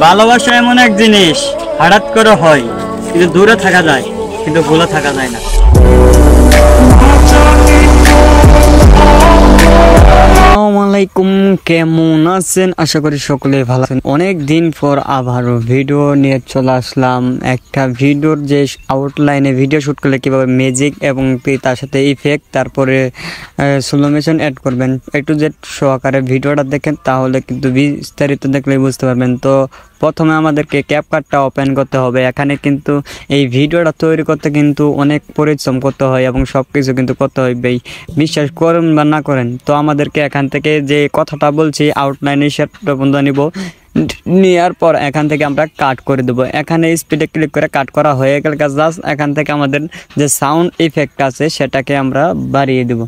ভালোবাসা এমন এক জিনিস হঠাৎ করে হয়, কিন্তু দূরে থাকা যায়, কিন্তু ভুলে থাকা যায় না। আসসালামাইকুম, কেমন আছেন? আশা করি সকলে ভালো আছেন। অনেক দিন পর আবারও ভিডিও নিয়ে চলে আসলাম। একটা ভিডিওর যে আউটলাইনে ভিডিও শুট করলে কিভাবে ম্যাজিক এবং তার সাথে ইফেক্ট, তারপরে স্লো মোশন অ্যাড করবেন, একটু যে সহকারে ভিডিওটা দেখেন তাহলে কিন্তু বিস্তারিত দেখলেই বুঝতে পারবেন। তো প্রথমে আমাদেরকে ক্যাপকাটটা ওপেন করতে হবে। এখানে কিন্তু এই ভিডিওটা তৈরি করতে কিন্তু অনেক পরিশ্রম করতে হয় এবং সব কিছু কিন্তু করতে হয়, বিশ্বাস করেন বা না করেন। তো আমাদেরকে এখান থেকে যে কথাটা বলছি আউটলাইনে সেটা বন্ধ নিব, নেওয়ার পর এখান থেকে আমরা কাট করে দেবো। এখানে স্পিডে ক্লিক করে কাট করা হয়ে গেলে জাস্ট এখান থেকে আমাদের যে সাউন্ড ইফেক্ট আছে সেটাকে আমরা বাড়িয়ে দেব।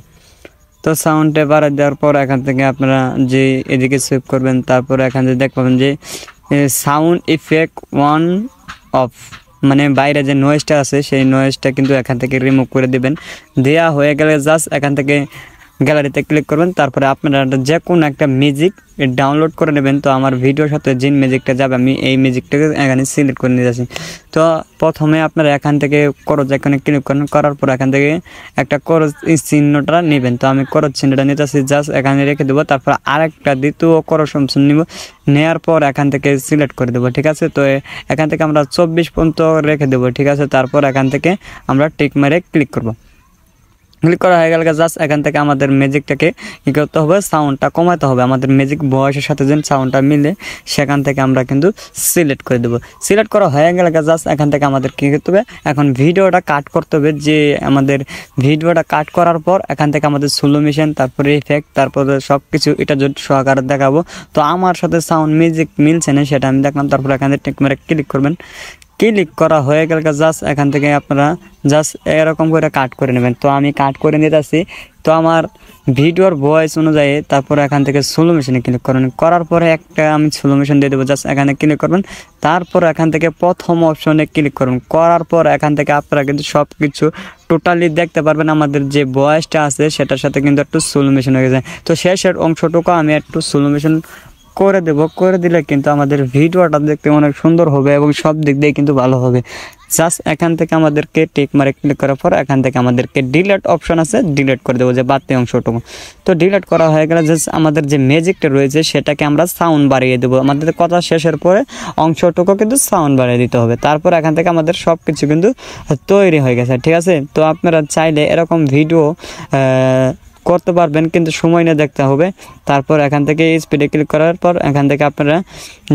তো সাউন্ডে বাড়িয়ে দেওয়ার পর এখান থেকে আপনারা যে এদিকে সেভ করবেন, তারপরে এখান থেকে দেখতে পাবেন যে সাউন্ড ইফেক্ট ওয়ান অফ, মানে বাইরে যে নয়েজটা আছে সেই নয়েজটা কিন্তু এখান থেকে রিমুভ করে দেবেন। দেওয়া হয়ে গেলে জাস্ট এখান থেকে গ্যালারিতে ক্লিক করবেন, তারপরে আপনারা যে কোনো একটা মিউজিক ডাউনলোড করে নেবেন। তো আমার ভিডিওর সাথে যে মিউজিকটা যাবে আমি এই মিউজিকটাকে এখানে সিলেক্ট করে নিয়ে যাচ্ছি। তো প্রথমে আপনারা এখান থেকে করজ এখানে ক্লিক করেন, করার পর এখান থেকে একটা করজ চিহ্নটা নেবেন। তো আমি করজ চিহ্নটা নিতেছি, জাস্ট এখানে রেখে দেবো। তারপর আরেকটা দ্বিতীয় করজ অপশন নিব, নেওয়ার পর এখান থেকে সিলেক্ট করে দেবো, ঠিক আছে। তো এখান থেকে আমরা 24 পর্যন্ত রেখে দেবো, ঠিক আছে। তারপর এখান থেকে আমরা টিক মারে ক্লিক করব। ক্লিক করা হয়ে গেল, জাস্ট এখান থেকে আমাদের ম্যাজিকটাকে কী করতে হবে, সাউন্ডটা কমাতে হবে। আমাদের ম্যাজিক ভয়েসের সাথে যে সাউন্ডটা মিলে সেখান থেকে আমরা কিন্তু সিলেক্ট করে দেবো। সিলেক্ট করা হয়ে গেলে জাস্ট এখান থেকে আমাদের কী করতে হবে, এখন ভিডিওটা কাট করতে হবে। যে আমাদের ভিডিওটা কাট করার পর এখান থেকে আমাদের স্লো মোশন, তারপরে ইফেক্ট, তারপরে সব কিছু এটা যদি সহকারে দেখাবো। তো আমার সাথে সাউন্ড মিউজিক মিলছে না সেটা আমি দেখলাম। তারপরে এখান থেকে টিক মেরে ক্লিক করবেন। ক্লিক করা হয়ে গেলে জাস্ট এখান থেকে আপনারা জাস্ট এরকম করে কাট করে নেবেন। তো আমি কাট করে নিতেছি। তো আমার ভিডিওর ভয়েস অনুযায়ী তারপরে এখান থেকে স্লো মোশনে ক্লিক করবেন, করার পরে একটা আমি স্লো মোশন দিয়ে দেবো। জাস্ট এখানে ক্লিক করবেন, তারপর এখান থেকে প্রথম অপশনে ক্লিক করবেন, করার পর এখান থেকে আপনারা কিন্তু সব কিছু টোটালি দেখতে পারবেন। আমাদের যে ভয়েসটা আছে সেটার সাথে কিন্তু একটু স্লো মোশন হয়ে যায়। তো শেষের অংশটুকু আমি একটু স্লো মোশন করে দেব, করে দিলে কিন্তু আমাদের ভিডিওটা দেখতে অনেক সুন্দর হবে এবং সব দিক দিয়ে কিন্তু ভালো হবে। জাস্ট এখান থেকে আমাদেরকে টিক মারে ক্লিক করার পর এখান থেকে আমাদেরকে ডিলিট অপশন আছে, ডিলিট করে দেবো যে বাড়তি অংশটুকু। তো ডিলিট করা হয়ে গেলে জাস্ট আমাদের যে ম্যাজিকটা রয়েছে সেটাকে আমরা সাউন্ড বাড়িয়ে দেবো। আমাদের কথা শেষের পরে অংশটুকু কিন্তু সাউন্ড বাড়িয়ে দিতে হবে। তারপর এখান থেকে আমাদের সব কিছু কিন্তু তৈরি হয়ে গেছে, ঠিক আছে। তো আপনারা চাইলে এরকম ভিডিও করতে পারবেন, কিন্তু সময় নিয়ে দেখতে হবে। তারপর এখান থেকে স্পিডে ক্লিক করার পর এখান থেকে আপনারা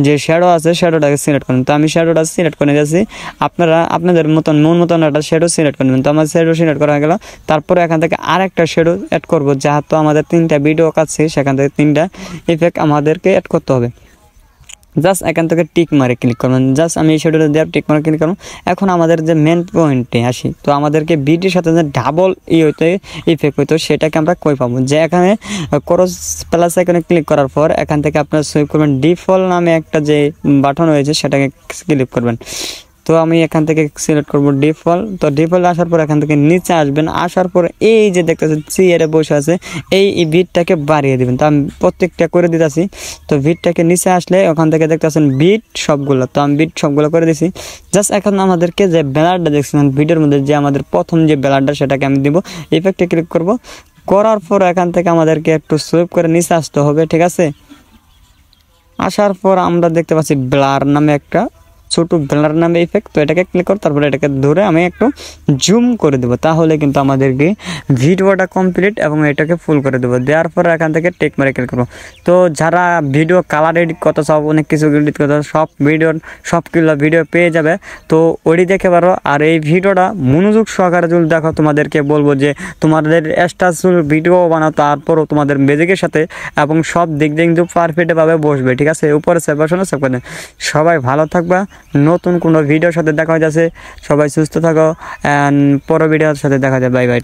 যে শ্যাডো আছে শ্যাডোটাকে সিলেক্ট করুন। তো আমি শ্যাডোটা সিলেক্ট করে যাচ্ছি, আপনারা আপনাদের মতন মন মতন একটা শ্যাডো সিলেক্ট করে নেবেন। তো আমার শ্যাডো সিলেক্ট করা হয়ে গেল। তারপরে এখান থেকে আরেকটা শ্যাডো অ্যাড করবো, যেহেতু আমাদের 3টা ভিডিও কাছে সেখান থেকে 3টা ইফেক্ট আমাদেরকে অ্যাড করতে হবে। জাস্ট এখান থেকে টিক মারে ক্লিক করবেন। জাস্ট আমি এই শ্যাডোটা দেওয়ার টিক মারে ক্লিক করব। এখন আমাদের যে মেন পয়েন্টে আসি, তো আমাদেরকে বিটির সাথে যে ডাবল হইতে ইফেক্ট হইতো সেটাকে আমরা কই পাবো, যে এখানে ক্রস প্লাস এখানে ক্লিক করার পর এখান থেকে আপনারা সেভ করবেন ডিফল্ট নামে একটা যে বাটন রয়েছে সেটাকে ক্লিক করবেন। তো আমি এখান থেকে সিলেক্ট করব ডিফল্ট। তো ডিফল্ট আসার পর এখান থেকে নিচে আসবেন, আসার পর এই যে দেখতেছেন চেয়ারে বসে আছে এই বিটটাকে বাড়িয়ে দেবেন। তো আমি প্রত্যেকটা করে দিতেছি। তো বিটটাকে নিচে আসলে ওখান থেকে দেখতেছেন বিট সবগুলো, তো আমি বিট সবগুলো করে দিছি। জাস্ট এখন আমাদেরকে যে ব্যালারটা দেখছেন ভিডিওর মধ্যে যে আমাদের প্রথম যে ব্যালারটা সেটাকে আমি দিব, ইফেক্টে ক্লিক করব। করার পর এখান থেকে আমাদেরকে একটু সুইপ করে নিচে আসতে হবে, ঠিক আছে। আসার পর আমরা দেখতে পাচ্ছি ব্লার নামে একটা ছোটো ব্লার নামে ইফেক্ট। তো এটাকে ক্লিক করো, তারপরে এটাকে ধরে আমি একটু জুম করে দেবো, তাহলে কিন্তু আমাদেরকে ভিডিওটা কমপ্লিট এবং এটাকে ফুল করে দেবো। দেওয়ার পর এখান থেকে টেক মারে ক্লিক করবো। তো যারা ভিডিও কালার এডিট করতে চাও, অনেক কিছু এডিট করতে সব সবগুলো ভিডিও পেয়ে যাবে, তো ওটি দেখে পারো। আর এই ভিডিওটা মনোযোগ সহকারে যদি দেখো, তোমাদেরকে বলবো যে তোমাদের স্টাসুল ভিডিও বানাও, তারপরও তোমাদের ম্যাজিকের সাথে এবং সব দিক দিয়ে কিন্তু পারফেক্টভাবে বসবে, ঠিক আছে। উপরে সেপারেশনে সেভ করে। সবাই ভালো থাকবা, নতুন কোনো ভিডিওর সাথে দেখা হয়ে যাচ্ছে। সবাই সুস্থ থাকো, পরের ভিডিওর সাথে দেখা যায়। Bye bye.